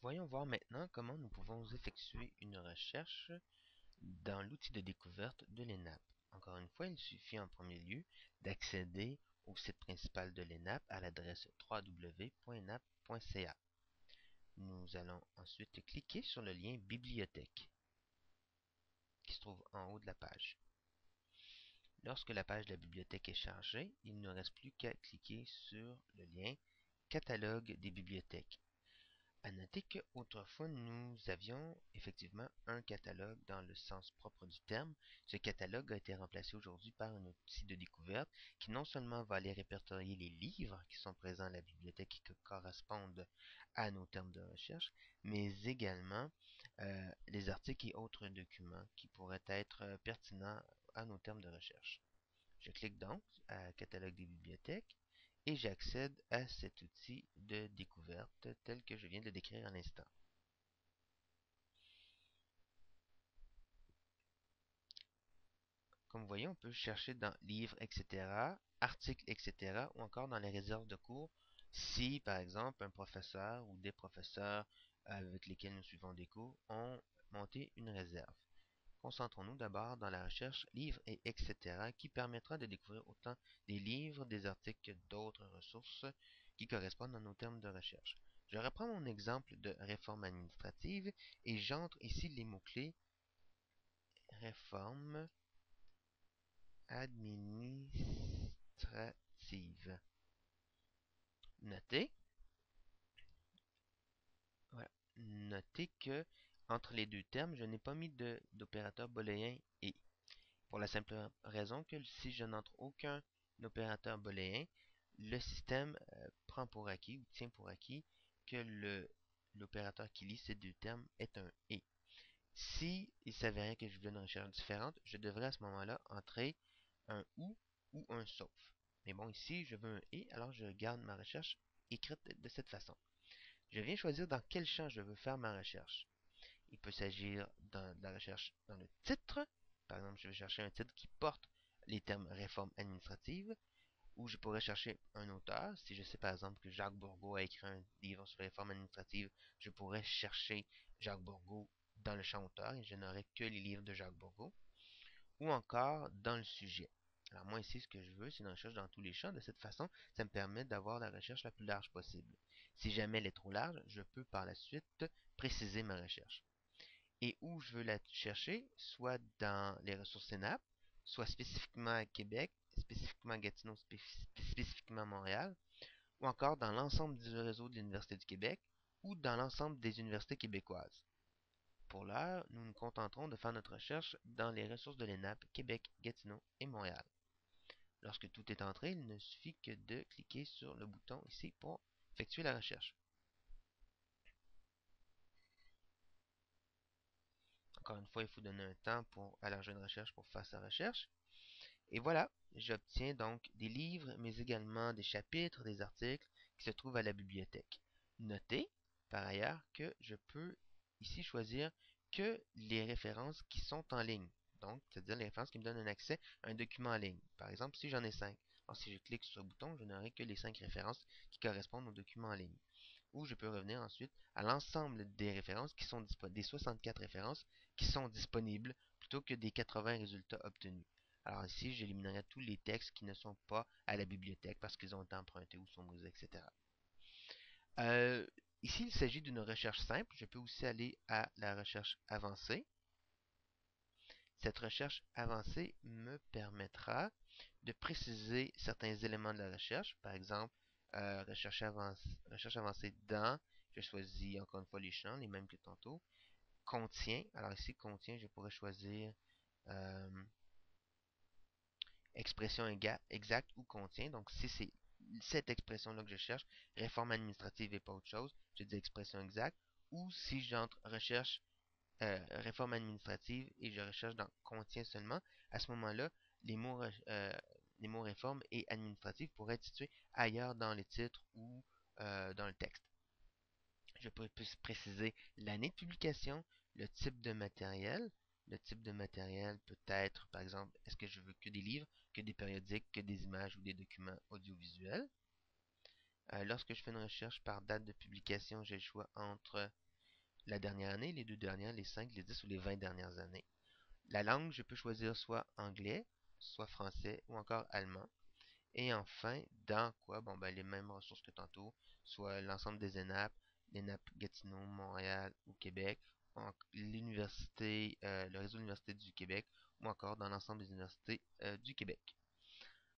Voyons voir maintenant comment nous pouvons effectuer une recherche dans l'outil de découverte de l'ENAP. Encore une fois, il suffit en premier lieu d'accéder au site principal de l'ENAP à l'adresse www.enap.ca. Nous allons ensuite cliquer sur le lien Bibliothèque qui se trouve en haut de la page. Lorsque la page de la bibliothèque est chargée, il ne reste plus qu'à cliquer sur le lien Catalogue des bibliothèques. À noter qu'autrefois, nous avions effectivement un catalogue dans le sens propre du terme. Ce catalogue a été remplacé aujourd'hui par un outil de découverte qui non seulement va aller répertorier les livres qui sont présents à la bibliothèque et qui correspondent à nos termes de recherche, mais également les articles et autres documents qui pourraient être pertinents à nos termes de recherche. Je clique donc à Catalogue des bibliothèques et j'accède à cet outil de découverte tel que je viens de le décrire à l'instant. Comme vous voyez, on peut chercher dans livres, etc., articles, etc., ou encore dans les réserves de cours, si, par exemple, un professeur ou des professeurs avec lesquels nous suivons des cours ont monté une réserve. Concentrons-nous d'abord dans la recherche livres et etc. qui permettra de découvrir autant des livres, des articles que d'autres ressources qui correspondent à nos termes de recherche. Je reprends mon exemple de réforme administrative et j'entre ici les mots-clés réforme administrative. Notez, voilà, notez que entre les deux termes, je n'ai pas mis d'opérateur booléen et. Pour la simple raison que si je n'entre aucun opérateur booléen, le système prend pour acquis ou tient pour acquis que l'opérateur qui lit ces deux termes est un et. Si il s'avérait que je voulais une recherche différente, je devrais à ce moment-là entrer un ou un sauf. Mais bon, ici, je veux un et, alors je garde ma recherche écrite de cette façon. Je viens choisir dans quel champ je veux faire ma recherche. Il peut s'agir de la recherche dans le titre. Par exemple, je vais chercher un titre qui porte les termes réforme administrative, ou je pourrais chercher un auteur. Si je sais par exemple que Jacques Bourgault a écrit un livre sur les réformes administratives, je pourrais chercher Jacques Bourgault dans le champ auteur et je n'aurai que les livres de Jacques Bourgault. Ou encore dans le sujet. Alors moi ici, ce que je veux, c'est une recherche dans tous les champs. De cette façon, ça me permet d'avoir la recherche la plus large possible. Si jamais elle est trop large, je peux par la suite préciser ma recherche. Et où je veux la chercher, soit dans les ressources ENAP, soit spécifiquement à Québec, spécifiquement à Gatineau, spécifiquement à Montréal, ou encore dans l'ensemble du réseau de l'Université du Québec, ou dans l'ensemble des universités québécoises. Pour l'heure, nous nous contenterons de faire notre recherche dans les ressources de l'ENAP, Québec, Gatineau et Montréal. Lorsque tout est entré, il ne suffit que de cliquer sur le bouton ici pour effectuer la recherche. Encore une fois, il faut donner un temps à l'engin de recherche pour faire sa recherche. Et voilà, j'obtiens donc des livres, mais également des chapitres, des articles qui se trouvent à la bibliothèque. Notez, par ailleurs, que je peux ici choisir que les références qui sont en ligne. Donc, c'est-à-dire les références qui me donnent un accès à un document en ligne. Par exemple, si j'en ai 5. Alors, si je clique sur ce bouton, je n'aurai que les 5 références qui correspondent au document en ligne. Ou je peux revenir ensuite à l'ensemble des références qui sont disponibles, des 64 références qui sont disponibles plutôt que des 80 résultats obtenus. Alors ici, j'éliminerai tous les textes qui ne sont pas à la bibliothèque parce qu'ils ont été empruntés ou sont brisés, etc. Euh, Ici, il s'agit d'une recherche simple. Je peux aussi aller à la recherche avancée. Cette recherche avancée me permettra de préciser certains éléments de la recherche. Par exemple, recherche avancée dans, je choisis encore une fois les champs, les mêmes que tantôt. Contient, alors ici contient, je pourrais choisir euh, expression exacte ou contient. Donc si c'est cette expression-là que je cherche, réforme administrative et pas autre chose, je dis expression exacte. Ou si j'entre recherche réforme administrative et je recherche dans contient seulement, à ce moment-là, les mots réforme et administrative pourraient être situés ailleurs dans le titre ou dans le texte. Je peux préciser l'année de publication, le type de matériel. Le type de matériel peut être, par exemple, est-ce que je veux que des livres, que des périodiques, que des images ou des documents audiovisuels. Lorsque je fais une recherche par date de publication, j'ai le choix entre la dernière année, les 2 dernières, les 5, les 10 ou les 20 dernières années. La langue, je peux choisir soit anglais, soit français ou encore allemand. Et enfin, dans quoi? Bon, ben, les mêmes ressources que tantôt, soit l'ensemble des ENAP, l'ENAP Gatineau, Montréal ou Québec, l'université, le réseau d'universités du Québec, ou encore dans l'ensemble des universités du Québec.